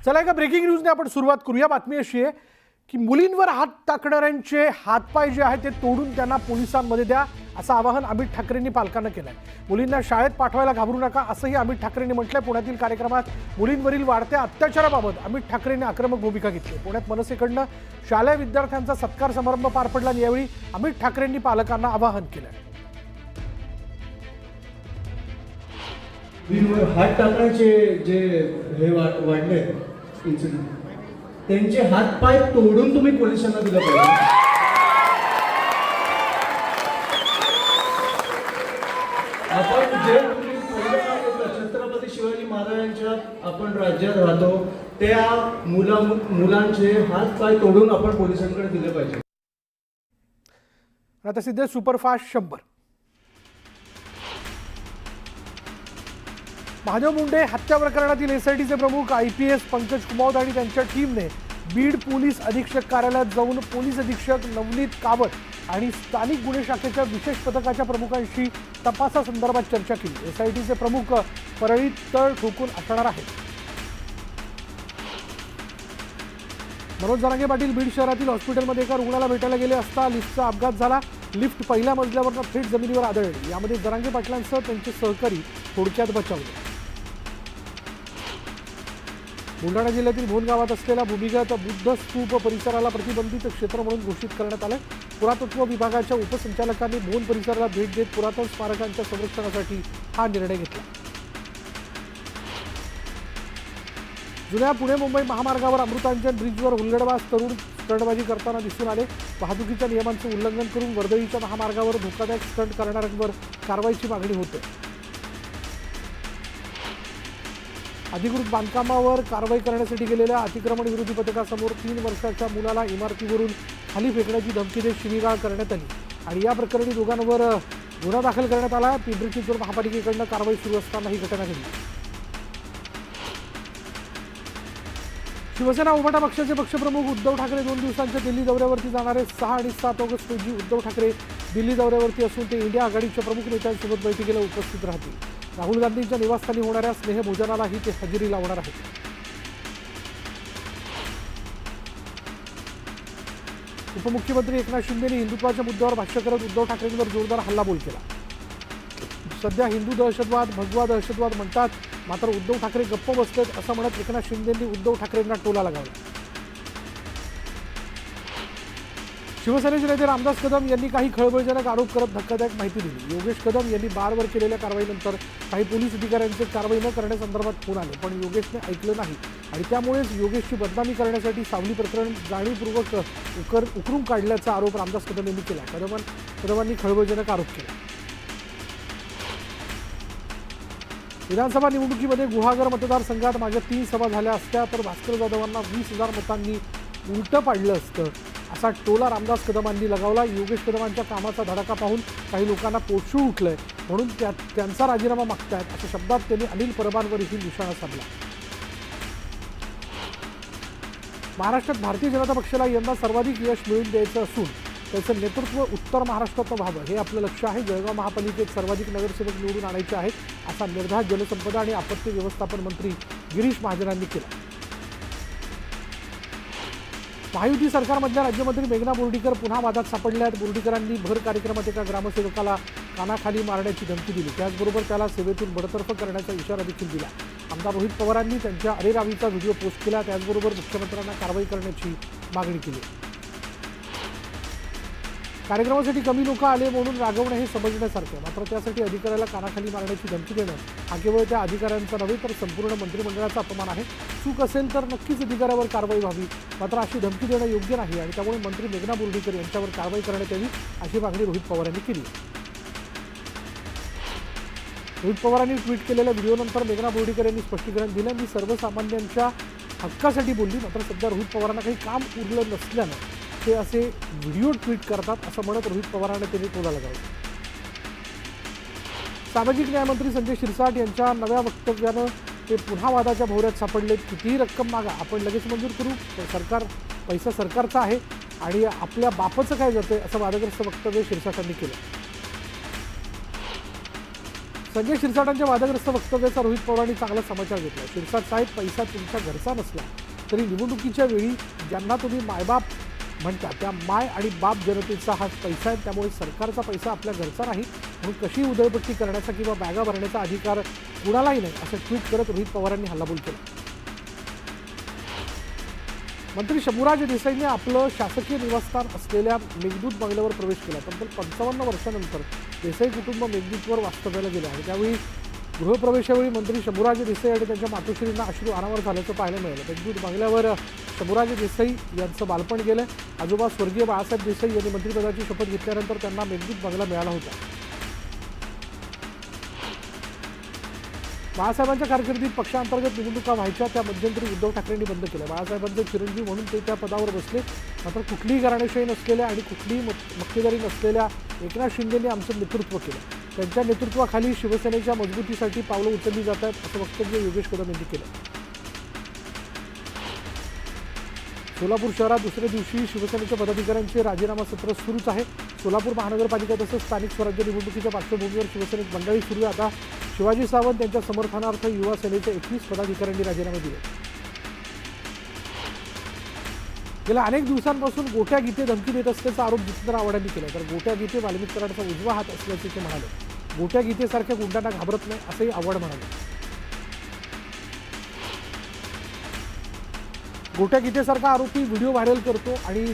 चला एका ब्रेकिंग न्यूजने आपण सुरुवात करूया। बातमी अशी आहे की मुलींवर हात टाकणाऱ्यांचे हातपाय जे आहेत ते तोडून त्यांना पोलिसांमध्ये द्या असं आवाहन अमित ठाकरेंनी पालकांना केलंय। मुलींना शाळेत पाठवायला घाबरू नका असंही अमित ठाकरेंनी म्हटलंय। पुण्यातील कार्यक्रमात मुलींवरील वाढत्या अत्याचाराबाबत अमित ठाकरेंनी आक्रमक भूमिका घेतली। पुण्यात मनसेकडनं शालेय विद्यार्थ्यांचा सत्कार समारंभ पार पडला। यावेळी अमित ठाकरेंनी पालकांना आवाहन केलंय। हात टाकण्याचे जे हे वाढले इन्सिडेंट त्यांचे हात पाय तोडून तुम्ही पोलिसांना दिलं पाहिजे। आपण जे छत्रपती शिवाजी महाराजांच्या आपण राज्यात राहतो त्या मुलांचे हात पाय तोडून आपण पोलिसांकडे दिले पाहिजे। आता सिद्धे सुपरफास्ट 100 महादेव मुंडे हत्या प्रकरणातील एसआयटीचे प्रमुख आयपीएस पंकज कुमावत आणि त्यांच्या टीमने बीड पोलीस अधीक्षक कार्यालयात जाऊन पोलीस अधीक्षक नवनीत कावत आणि स्थानिक गुन्हे शाखेच्या विशेष पथकाच्या प्रमुखांशी तपासासंदर्भात चर्चा केली। एसआयटीचे प्रमुख परळीत तळ ठोकून असणार आहेत। मनोज जरांगे पाटील बीड शहरातील हॉस्पिटलमध्ये एका रुग्णाला भेटायला गेले असता लिफ्टचा अपघात झाला। लिफ्ट पहिल्या मजल्यावरून थेट जमिनीवर आदळली। यामध्ये जरांगे पाटलांसह त्यांचे सहकारी थोडक्यात बचावले। बुलढाणा जिल्ह्यातील भोन गावात असलेल्या भूमिगत बुद्ध स्तूप परिसराला प्रतिबंधित क्षेत्र म्हणून घोषित करण्यात आले। पुरातत्व विभागाच्या उपसंचालकांनी भोन परिसराला भेट देत पुरातन स्मारकांच्या संरक्षणासाठी हा निर्णय घेतला। जुन्या पुणे मुंबई महामार्गावर अमृतांजन ब्रिजवर हुल्लडबाज तरुण स्टंटबाजी करताना दिसून आले। वाहतुकीच्या नियमांचे उल्लंघन करून वर्दळीच्या महामार्गावर धोकादायक स्टंट करणाऱ्यांवर कारवाईची मागणी होते। अधिकृत बांधकामावर कारवाई करण्यासाठी गेलेल्या अतिक्रमण विरोधी पथकासमोर 3 वर्षाच्या मुलाला इमारतीवरून खाली फेकण्याची धमकी देत शिवीगाळ करण्यात आली आणि या प्रकरणी दोघांवर गुन्हा दाखल करण्यात आला। पिंपरी चिंचवड महापालिकेकडून कारवाई सुरू असताना ही घटना घडली। शिवसेना उभाटा पक्षाचे पक्षप्रमुख उद्धव ठाकरे 2 दिवसांच्या दिल्ली दौऱ्यावरती जाणारे 6 आणि 7 ऑगस्ट रोजी उद्धव ठाकरे दिल्ली दौऱ्यावरती असून ते इंडिया आघाडीच्या प्रमुख नेत्यांसोबत बैठकीला उपस्थित राहतील। राहुल गांधींच्या निवासस्थानी होणाऱ्या स्नेहभोजनालाही ते हजेरी लावणार आहेत। उपमुख्यमंत्री एकनाथ शिंदेंनी हिंदुत्वाच्या मुद्द्यावर भाष्य करत उद्धव ठाकरेंवर जोरदार हल्लाबोल केला। सध्या हिंदू दहशतवाद भगवा दहशतवाद म्हणतात, मात्र उद्धव ठाकरे गप्प बसलेत असं म्हणत एकनाथ शिंदेंनी उद्धव ठाकरेंना टोला लगावला। शिवसेनेचे नेते रामदास कदम यांनी काही खळबळजनक आरोप करत धक्कादायक माहिती दिली। योगेश कदम यांनी बारवर केलेल्या कारवाईनंतर काही पोलीस अधिकाऱ्यांचे कारवाई न करण्यासंदर्भात फोन आले, पण योगेशने ऐकलं नाही आणि त्यामुळेच योगेशची बदनामी करण्यासाठी सावली प्रकरण जाणीवपूर्वक उकरून काढल्याचा आरोप रामदास कदम यांनी केला। कदमांनी खळबळजनक आरोप केला। विधानसभा निवडणुकीमध्ये गुहागर मतदारसंघात माझ्या 3 सभा झाल्या असत्या तर भास्कर जाधवांना 20,000 मतांनी उलटं पाडलं असतं असा टोला रामदास कदमांनी लगावला। योगेश कदमांच्या कामाचा धडाका पाहून काही लोकांना पोटशू उठलंय म्हणून त्यांचा राजीनामा मागतायत अशा शब्दात त्यांनी अनिल परबांवरही निशाणा साधला। महाराष्ट्रात भारतीय जनता पक्षाला यंदा सर्वाधिक यश मिळवून द्यायचं असून त्याचं नेतृत्व उत्तर महाराष्ट्रात व्हावं हे आपलं लक्ष्य आहे। जळगाव महापालिकेत सर्वाधिक नगरसेवक निवडून आणायचे आहेत असा निर्धार जलसंपदा आणि आपत्ती व्यवस्थापन मंत्री गिरीश महाजनांनी केला। महायुती सरकारमधल्या राज्यमंत्री मेघना बोर्डीकर पुन्हा वादात सापडल्या आहेत। बोर्डीकरांनी भर कार्यक्रमात एका ग्रामसेवकाला कानाखाली मारण्याची धमकी दिली, त्याचबरोबर त्याला सेवेतून बडतर्फ करण्याचा इशारा देखील दिला। आमदार रोहित पवारांनी त्यांच्या अरेरावीचा व्हिडिओ पोस्ट केला, त्याचबरोबर मुख्यमंत्र्यांना कारवाई करण्याची मागणी केली। कार्यक्रमासाठी कमी लोक आले म्हणून रागवणं हे समजण्यासारखं, मात्र त्यासाठी अधिकाऱ्याला कानाखाली मारण्याची धमकी देणं हा केवळ त्या अधिकाऱ्यांचा नव्हे तर संपूर्ण मंत्रिमंडळाचा अपमान आहे। चूक असेल तर नक्कीच अधिकाऱ्यावर कारवाई व्हावी, मात्र अशी धमकी देणं योग्य नाही आणि त्यामुळे मंत्री मेघना बोर्डीकर यांच्यावर कारवाई करण्यात यावी अशी मागणी रोहित पवार यांनी केली। रोहित पवारांनी ट्विट केलेल्या व्हिडिओनंतर मेघना बोर्डीकर यांनी स्पष्टीकरण दिलं, मी सर्वसामान्यांच्या हक्कासाठी बोलली, मात्र सध्या रोहित पवारांना काही काम उरलं नसल्यानं ते असे व्हिडिओ ट्विट करतात असं म्हणत रोहित पवारांना त्यांनी टोला लगावला। सामाजिक न्यायमंत्री संजय शिरसाट यांच्या नव्या वक्तव्यानं ते पुन्हा वादाच्या भोवऱ्यात सापडलेत। कितीही रक्कम मागा आपण लगेच मंजूर करू, पैसा सरकारचा आहे आणि आपल्या बापाचं काय जातंय असं वादग्रस्त वक्तव्य शिरसाटांनी केलं। संजय शिरसाटांच्या वादग्रस्त वक्तव्याचा रोहित पवारांनी चांगला समाचार घेतला. शिरसाट साहेब, पैसा तुमच्या घरचा नसला तरी निवडणुकीच्या वेळी ज्यांना तुम्ही मायबाप म्हणता त्या माय आणि बाप जनतेचा हा पैसा आहे, त्यामुळे सरकारचा पैसा आपल्या घरचा नाही म्हणून कशी उधळपट्टी करण्याचा किंवा बॅगा भरण्याचा अधिकार कुणालाही नाही, असं ट्विट करत रोहित पवारांनी हल्लाबोल केला. मंत्री शंभूराज देसाईंनी आपलं शासकीय निवासस्थान असलेल्या मेघदूत बंगल्यावर प्रवेश केला. तब्बल 55 वर्षानंतर देसाई कुटुंब मेघदूतवर वास्तव्याला गेले आणि त्यावेळी गृहप्रवेशावेळी मंत्री शंभूराज देसाई आणि त्यांच्या मातोश्रींना अश्रू अनावर झाल्याचं पाहायला मिळालं. मेघदूत बंगल्यावर शंभूराज देसाई यांचं बालपण गेलं. आजोबा स्वर्गीय बाळासाहेब देसाई यांनी मंत्रिपदाची शपथ घेतल्यानंतर त्यांना मेघदूत बंगला मिळाला होता. बाळासाहेबांच्या कारकिर्दीत पक्षांतर्गत निवडणुका व्हायच्या त्या मध्यंतरी उद्धव ठाकरेंनी बंद केल्या. बाळासाहेबांचे चिरंजीव म्हणून ते त्या पदावर बसले. मात्र कुठलीही घराणेशाही नसलेल्या आणि कुठलीही मक्तेदारी नसलेल्या एकनाथ शिंदेंनी आमचं नेतृत्व केलं. त्यांच्या नेतृत्वाखाली शिवसेनेच्या मजबूतीसाठी पावलं उचलली जात आहेत, असं वक्तव्य योगेश कदम यांनी केलं. सोलापूर शहरात दुसऱ्या दिवशी शिवसेनेच्या पदाधिकाऱ्यांचे राजीनामा सत्र सुरूच आहे. सोलापूर महानगरपालिका तसंच स्थानिक स्वराज्य निवडणुकीच्या पार्श्वभूमीवर शिवसेनेत मंडळी सुरू आहे. आता शिवाजी सावंत यांच्या समर्थनार्थ युवा सेनेच्या 21 पदाधिकाऱ्यांनी राजीनामे दिले. गेल्या अनेक दिवसांपासून गोट्या गीते धमकी देत असल्याचा आरोप जितेंद्र आव्हाड यांनी केला. तर गोट्या गीते वाल्मिक कराडाचा उजवा हात असल्याचे ते म्हणाले. गोट्या गीतेसारख्या गुंडांना घाबरत नाही, असंही आव्हाड म्हणाले. गोट्या गीतेसारखा आरोपी व्हिडिओ व्हायरल करतो आणि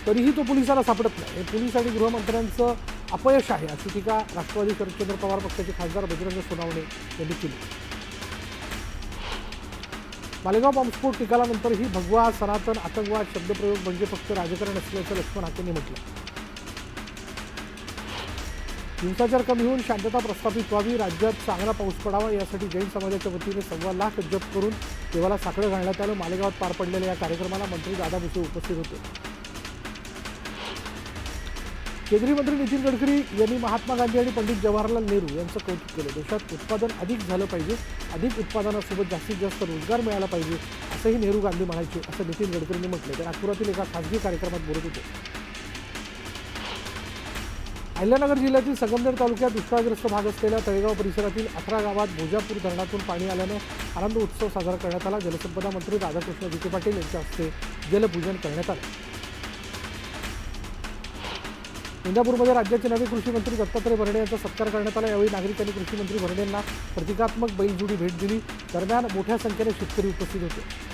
तरीही तो पोलिसांना सापडत नाही. हे पोलीस आणि गृहमंत्र्यांचं अपयश आहे, अशी टीका राष्ट्रवादी शरदचंद्र पवार पक्षाचे खासदार बजरंग सोनवणे यांनी केली. मालेगाव बॉम्बस्फोट निकालानंतरही भगवा, सनातन, आतंकवाद शब्दप्रयोग म्हणजे फक्त राजकारण असल्याचं लक्ष्मण हाकेंनी म्हटलं. हिंसाचार कमी होऊन शांतता प्रस्थापित व्हावी, राज्यात चांगला पाऊस पडावा यासाठी जैन समाजाच्या वतीने 1.25 लाख जप करून देवाला साकडं घालण्यात आलं. मालेगावात पार पडलेल्या या कार्यक्रमाला मंत्री दादा भुसे उपस्थित होते. केंद्रीय मंत्री नितीन गडकरी यांनी महात्मा गांधी आणि पंडित जवाहरलाल नेहरू यांचं कौतुक केलं. देशात उत्पादन अधिक झालं पाहिजे, अधिक उत्पादनासोबत जास्तीत जास्त रोजगार मिळाला पाहिजे, असंही नेहरू गांधी म्हणायचे, असं नितीन गडकरींनी म्हटलं. ते नागपुरातील एका खासगी कार्यक्रमात बोलत होते. अहिल्यानगर जिल्ह्यातील संगमनेर तालुक्यात दुष्काळग्रस्त भाग असलेल्या तळेगाव परिसरातील 18 गावात भोजापूर धरणातून पाणी आल्यानं आनंद उत्सव साजरा करण्यात आला. जलसंपदा मंत्री राधाकृष्ण विखे पाटील यांच्या हस्ते जलपूजन करण्यात आलं. इंदापूरमध्ये राज्याचे नवे कृषी मंत्री दत्तात्रय भरणे यांचा सत्कार करण्यात आला. यावेळी नागरिकांनी कृषी मंत्री भरणे यांना प्रतिकात्मक बैलजोडी भेट दिली. दरम्यान मोठ्या संख्येने शेतकरी उपस्थित होते.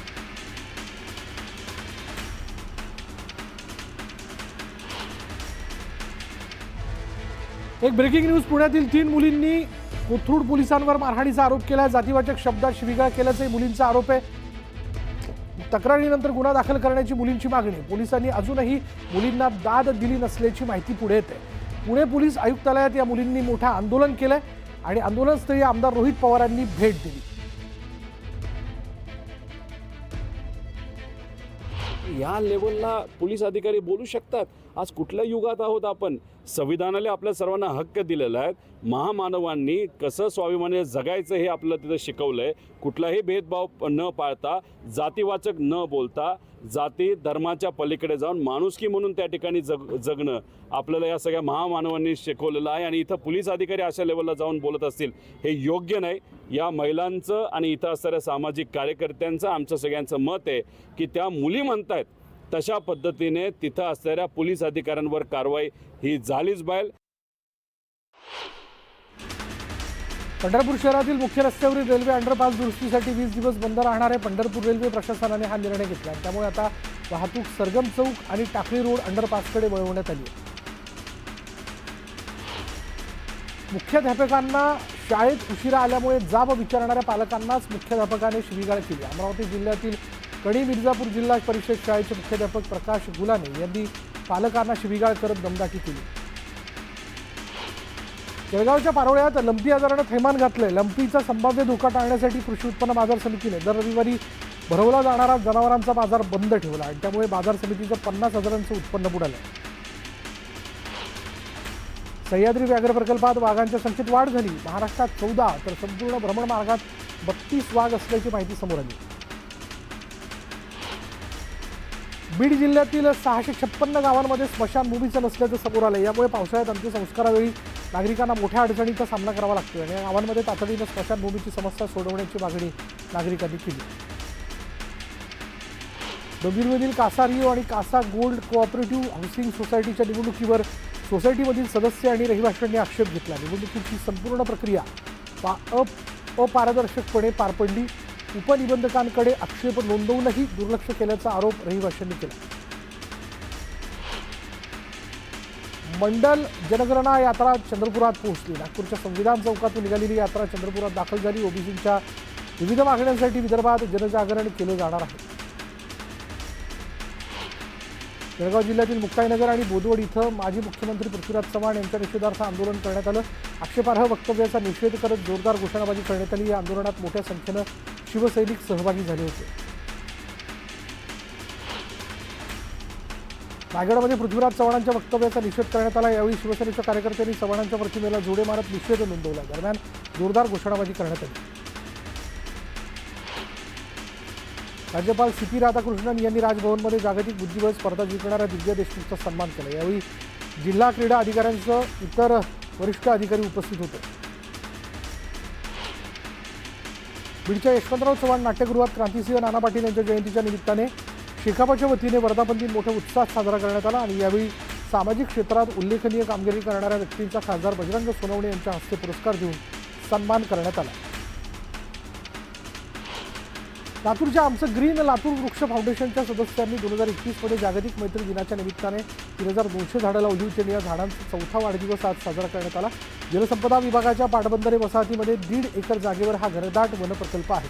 एक ब्रेकिंग न्यूज. पुण्यातील 3 मुलींनी कोथरूड पोलिसांवर मारहाणीचा आरोप केला. जातीवाचक शब्दात शिवीगाळ केल्याचाही मुलींचा आरोप आहे. तक्रारीनंतर गुन्हा दाखल करण्याची मुलींची मागणी. पोलिसांनी अजूनही मुलींना दाद दिली नसल्याची माहिती पुढे येते. पुणे पोलीस आयुक्तालयात या मुलींनी मोठं आंदोलन केलंय आणि आंदोलनस्थळी आमदार रोहित पवारांनी भेट दिली. या लेवलला पोलीस अधिकारी बोलू शकतात? आज कुठल्या युगात आहोत आपण? संविधानाला आपल्या सर्वांना हक्क दिलेला आहे. महामानवांनी कसं स्वाभिमानाने जगायचं हे आपल्याला तिथं शिकवलं आहे. कुठलाही भेदभाव न पाळता, जातीवाचक न बोलता, जाती धर्माच्या पलीकडे जाऊन माणुसकी म्हणून त्या ठिकाणी जगणं आपल्याला या सगळ्या महामानवांनी शिकवलेलं आहे. आणि इथं पोलीस अधिकारी अशा लेवलला जाऊन बोलत असतील हे योग्य नाही. या महिलांचं आणि इथं असणाऱ्या सामाजिक कार्यकर्त्यांचं आमचं सगळ्यांचं मत आहे की त्या मुली म्हणतायत तशा पद्धतीने तिथं असणाऱ्या पोलीस अधिकाऱ्यांवर कारवाई ही झालीच पाहिजे. पंढरपूर शहरातील मुख्य रस्त्यावरील रेल्वे अंडरपास दुरुस्तीसाठी 20 दिवस बंद राहणार आहे. पंढरपूर रेल्वे प्रशासनाने हा निर्णय घेतला. त्यामुळे आता वाहतूक सरगम चौक आणि टाकळी रोड अंडरपासकडे वळवण्यात आली आहे. मुख्याध्यापकांना शाळेत उशिरा आल्यामुळे जाब विचारणाऱ्या पालकांनाच मुख्याध्यापकाने शिवीगाळ केली. अमरावती जिल्ह्यातील कणी मिर्जापूर जिल्हा परिषद शाळेचे मुख्याध्यापक प्रकाश गुलाने यांनी पालकांना शिवीगाळ करत दमदाटी केली. जळगावच्या पारोळ्यात लंपी आजारानं थैमान घातलंय. लंपीचा संभाव्य धोका टाळण्यासाठी कृषी उत्पन्न बाजार समितीने दर रविवारी भरवला जाणारा जनावरांचा बाजार बंद ठेवला आणि त्यामुळे बाजार समितीचं 50,000चं उत्पन्न बुडालं. सह्याद्री व्याघ्र प्रकल्पात वाघांच्या संख्येत वाढ झाली. महाराष्ट्रात 14 तर संपूर्ण भ्रमणमार्गात 32 वाघ असल्याची माहिती समोर आली. बीड जिल्ह्यातील 656 गावांमध्ये स्मशानभूमीचं नसल्याचं समोर आलं. यामुळे पावसाळ्यात अंत्यसंस्कारावेळी नागरिकांना मोठ्या अडचणींचा सामना करावा लागतो आणि या गावांमध्ये तातडीनं स्मशानभूमीची समस्या सोडवण्याची मागणी नागरिकांनी केली. डोंबिवलीमधील कासा रिओ आणि कासा गोल्ड कोऑपरेटिव्ह हाऊसिंग सोसायटीच्या निवडणुकीवर सोसायटीमधील सदस्य आणि रहिवाशांनी आक्षेप घेतला. निवडणुकीची संपूर्ण प्रक्रिया अपारदर्शकपणे पार पडली. उपनिबंधकांकडे आक्षेप नोंदवूनही दुर्लक्ष केल्याचा आरोप रहिवाशांनी केला. मंडल जनगणना यात्रा चंद्रपुरात पोहोचली. नागपूरच्या संविधान चौकातून निघालेली यात्रा चंद्रपुरात दाखल झाली. ओबीसींच्या विविध मागण्यांसाठी विदर्भात जनजागरण केलं जाणार आहे. जळगाव जिल्ह्यातील मुक्ताईनगर आणि बोदवड इथं माजी मुख्यमंत्री पृथ्वीराज चव्हाण यांच्या निषेधार्थ आंदोलन करण्यात आलं. आक्षेपार्ह वक्तव्याचा निषेध करत जोरदार घोषणाबाजी करण्यात आली. या आंदोलनात मोठ्या संख्येनं शिवसैनिक सहभागी झाले होते. रायगडमध्ये पृथ्वीराज चव्हाणांच्या वक्तव्याचा निषेध करण्यात आला. यावेळी शिवसेनेच्या कार्यकर्त्यांनी चव्हाणांच्या प्रतिमेला जोडे मारत निषेध नोंदवला. दरम्यान जोरदार घोषणाबाजी करण्यात आली. राज्यपाल सी.पी. राधाकृष्णन यांनी राजभवनमध्ये जागतिक बुद्धिबळ स्पर्धा जिंकणाऱ्या दिव्या देशमुखचा सन्मान केला. यावेळी जिल्हा क्रीडा अधिकाऱ्यांसह इतर वरिष्ठ अधिकारी उपस्थित होते. बीडच्या यशवंतराव चव्हाण नाट्यगृहात क्रांतिसिंह नाना पाटील यांच्या जयंतीच्या निमित्ताने शेकापच्या वतीने वर्धापन दिन मोठ्या उत्साहात साजरा करण्यात आला आणि यावेळी सामाजिक क्षेत्रात उल्लेखनीय कामगिरी करणाऱ्या व्यक्तींचा खासदार बजरंग सोनवणे यांच्या हस्ते पुरस्कार देऊन सन्मान करण्यात आला. लातूरच्या आमचं ग्रीन लातूर वृक्ष फाउंडेशनच्या सदस्यांनी 2021 मध्ये जागतिक मैत्री दिनाच्या निमित्ताने 3200 झाडं लावली होती आणि या झाडांचा 4था वाढदिवस आज साजरा करण्यात आला. जलसंपदा विभागाच्या पाटबंधारे वसाहतीमध्ये 1.5 एकर जागेवर हा घनदाट वन प्रकल्प आहे.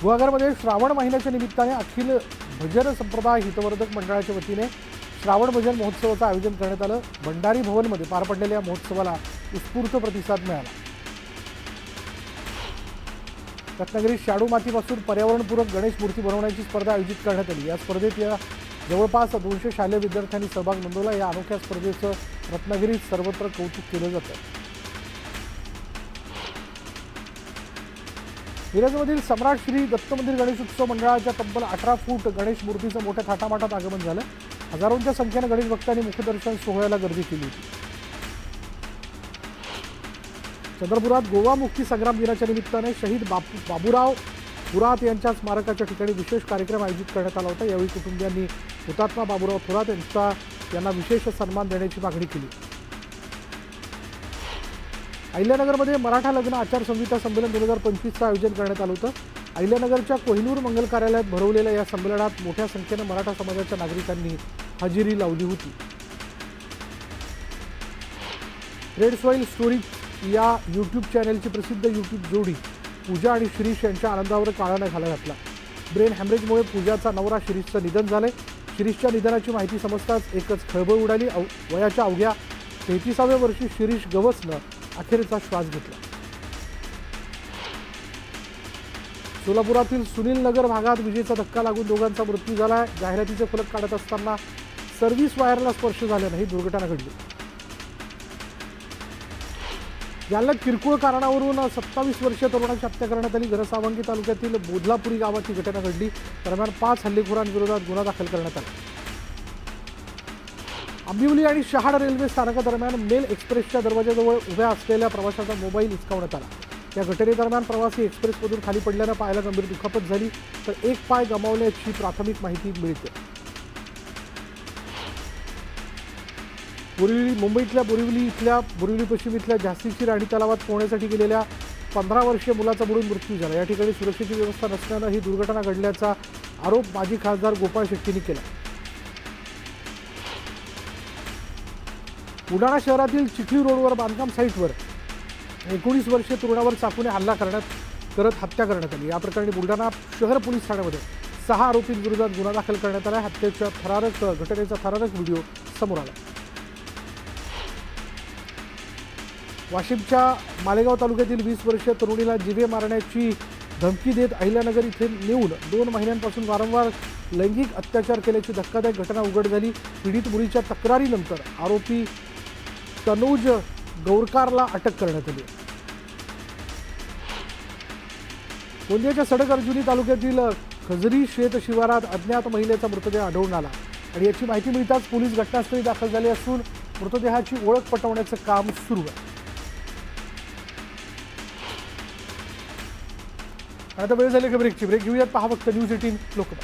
गुहागरमध्ये श्रावण महिन्याच्या निमित्ताने अखिल भजन संप्रदाय हितवर्धक मंडळाच्या वतीने श्रावण भजन महोत्सवाचं आयोजन करण्यात आलं. भंडारी भवनमध्ये पार पडलेल्या महोत्सवाला उत्स्फूर्त प्रतिसाद मिळाला. रत्नागिरीत शाडू मातीपासून पर्यावरणपूरक गणेश मूर्ती बनवण्याची स्पर्धा आयोजित करण्यात आली. या स्पर्धेत जवळपास 200 शालेय विद्यार्थ्यांनी सहभाग नोंदवला. या अनोख्या स्पर्धेचं रत्नागिरीत सर्वत्र कौतुक केलं जातं. मिरजमधील सम्राट श्री दत्त मंदिर गणेश उत्सव मंडळाच्या तब्बल 18 फूट गणेश मूर्तीचं मोठ्या थाटामाटात आगमन झालं. हजारोंच्या संख्येनं गणेश भक्तांनी मुखदर्शन सोहळ्याला गर्दी केली होती. चंद्रपुरात गोवा मुक्ती संग्राम दिनाच्या निमित्ताने शहीद बाबूराव थोरात यांच्या स्मारकाच्या ठिकाणी विशेष कार्यक्रम आयोजित करण्यात आला होता. यावेळी कुटुंबियांनी हुतात्मा बाबूराव थोरात यांना विशेष सन्मान देण्याची मागणी केली. अहिल्यानगरमध्ये मराठा लग्न आचारसंहिता संमेलन 2025चं आयोजन करण्यात आलं होतं. अहिल्यानगरच्या कोहिनूर मंगल कार्यालयात भरवलेल्या या संमेलनात मोठ्या संख्येनं मराठा समाजाच्या नागरिकांनी हजेरी लावली होती. रेड सॉईल स्टोरी या यूट्यूब चॅनलची प्रसिद्ध यूट्यूब जोडी पूजा आणि शिरीष यांच्या आनंदावर काळानं घाला घातला. ब्रेन हॅमरेजमुळे पूजाचा नवरा शिरीषचं निधन झालंय. शिरीषच्या निधनाची माहिती समजताच एकच खळबळ उडाली. वयाच्या अवघ्या 33व्या वर्षी शिरीष गवसनं अखेरचा श्वास घेतला. सोलापुरातील सुनील नगर भागात विजेचा धक्का लागून दोघांचा मृत्यू झाला. जाहिरातीचे फलक काढत असताना सर्व्हिस वायरला स्पर्श झाल्यानं ही दुर्घटना घडली. जालन्यात किरकोळ कारणावरून 27 वर्षीय तरुणाची हत्या करण्यात आली. घनसावंगी तालुक्यातील बोधलापुरी गावात ही घटना घडली. दरम्यान 5 हल्लेखोरांविरोधात गुन्हा दाखल करण्यात आला. आंबिवली आणि शहाड रेल्वे स्थानकादरम्यान मेल एक्सप्रेसच्या दरवाजाजवळ उभ्या असलेल्या प्रवाशाचा मोबाईल हिसकावण्यात आला. या घटनेदरम्यान प्रवासी एक्सप्रेसमधून खाली पडल्यानं पायाला गंभीर दुखापत झाली तर एक पाय गमावल्याची प्राथमिक माहिती मिळते. मुंबईतल्या बोरिवली पश्चिम इथल्या झाशीची राणी तलावात पोहण्यासाठी गेलेल्या 15 वर्षीय मुलाचा बुडून मृत्यू झाला. या ठिकाणी सुरक्षेची व्यवस्था नसल्यानं ही दुर्घटना घडल्याचा आरोप माजी खासदार गोपाळ शेट्टींनी केला. बुलढाणा शहरातील चिखली रोडवर बांधकाम साईटवर 19 वर्षीय तरुणावर चाकूने हल्ला करत हत्या करण्यात आली. या प्रकरणी बुलढाणा शहर पोलीस ठाण्यामध्ये 6 आरोपींविरोधात गुन्हा दाखल करण्यात आला. हत्येच्या घटनेचा थरारक व्हिडिओ समोर आला. वाशिमच्या मालेगाव तालुक्यातील 20 वर्षीय तरुणीला जीवे मारण्याची धमकी देत अहिल्यानगर इथे नेऊन 2 महिन्यांपासून वारंवार लैंगिक अत्याचार केल्याची धक्कादायक घटना उघड झाली. पीडित मुलीच्या तक्रारीनंतर आरोपी तनुज गौरकारला अटक करण्यात आली. गोंदियाच्या सडक अर्जुनी तालुक्यातील खजरी शेत शिवारात अज्ञात महिलेचा मृतदेह आढळून आला आणि याची माहिती मिळताच पोलीस घटनास्थळी दाखल झाले असून मृतदेहाची ओळख पटवण्याचं काम सुरू आहे. आता वेळ झाली का ब्रेकची. ब्रेक घेऊयात. पहा फक्त न्यूज 18 लोकमत.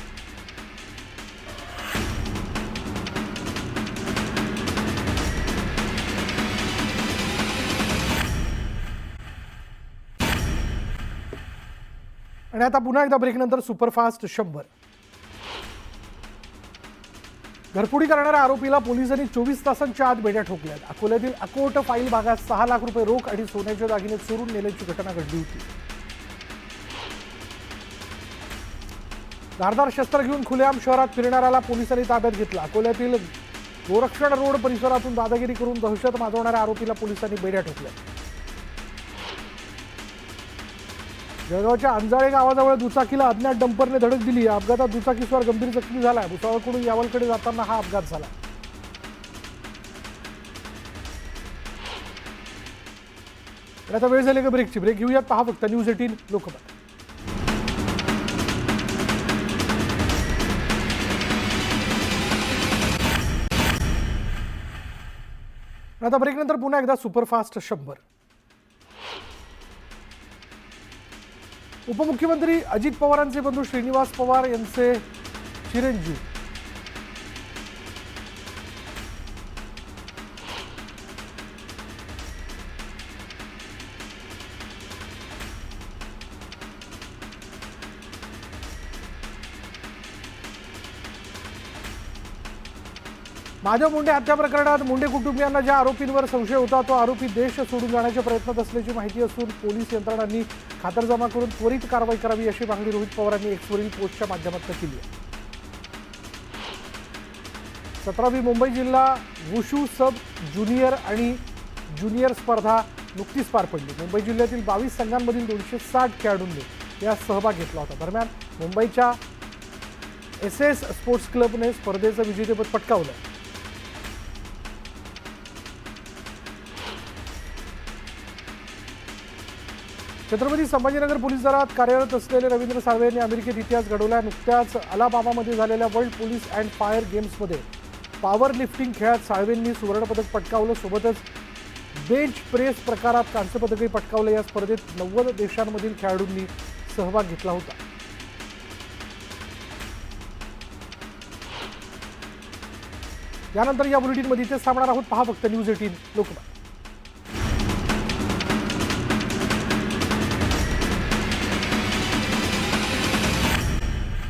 आणि आता पुन्हा एकदा ब्रेकनंतर सुपरफास्ट 100. घरफोडी करणाऱ्या आरोपीला पोलिसांनी 24 तासांच्या आत बेड्या ठोकल्यात. अकोल्यातील अकोट फाईल भागात 6 लाख रुपये रोख आणि सोन्याचे दागिने चोरून नेल्याची घटना घडली होती. धारदार शस्त्र घेऊन खुलेआम शहरात फिरणाऱ्याला पोलिसांनी ताब्यात घेतलं. अकोल्यातील गोरक्षण रोड परिसरातून दादागिरी करून दहशत माजवणाऱ्या आरोपीला पोलिसांनी बेड्या ठोकल्या. जळगावच्या अंजाळे गावाजवळ दुचाकीला अज्ञात डंपरने धडक दिली. या अपघातात दुचाकीस्वार गंभीर जखमी झालाय. भुसावळकडून यावलकडे जाताना हा अपघात झाला. आता वेळ झाली का ब्रेकची. ब्रेक घेऊयात. पहा फक्त न्यूज 18 लोकमत. आता ब्रेकनंतर पुन्हा एकदा सुपरफास्ट 100. उपमुख्यमंत्री अजित पवारांचे बंधू श्रीनिवास पवार यांचे चिरंजीव माधव मुंडे हत्या प्रकरणात मुंडे कुटुंबियांना ज्या आरोपींवर संशय होता तो आरोपी देश सोडून जाण्याच्या प्रयत्नात असल्याची माहिती असून पोलीस यंत्रणांनी खातरजमा करून त्वरित कारवाई करावी अशी मागणी रोहित पवारांनी एक्सवरील पोस्टच्या माध्यमातून केली आहे. 17वी मुंबई जिल्हा वुशू सब ज्युनियर आणि ज्युनियर स्पर्धा नुकतीच पार पडली. मुंबई जिल्ह्यातील 22 संघांमधील 260 खेळाडूंनी यात सहभाग घेतला होता. दरम्यान मुंबईच्या SS स्पोर्ट्स क्लबने स्पर्धेचं विजेतेपद पटकावलं. छत्रपती संभाजीनगर पोलीस दलात कार्यरत असलेले रवींद्र साळवे यांनी अमेरिकेत इतिहास घडवला. नुकत्याच अलाबामामध्ये झालेल्या वर्ल्ड पोलीस अँड फायर गेम्समध्ये पॉवर लिफ्टिंग खेळात साळवेंनी सुवर्णपदक पटकावलं. सोबतच बेंच प्रेस प्रकारात कांस्य पदकही पटकावलं. या स्पर्धेत 90 देशांमधील खेळाडूंनी सहभाग घेतला होता. यानंतर या बुलेटिनमध्ये इथेच थांबणार आहोत. पहा फक्त न्यूज 18 लोकमत.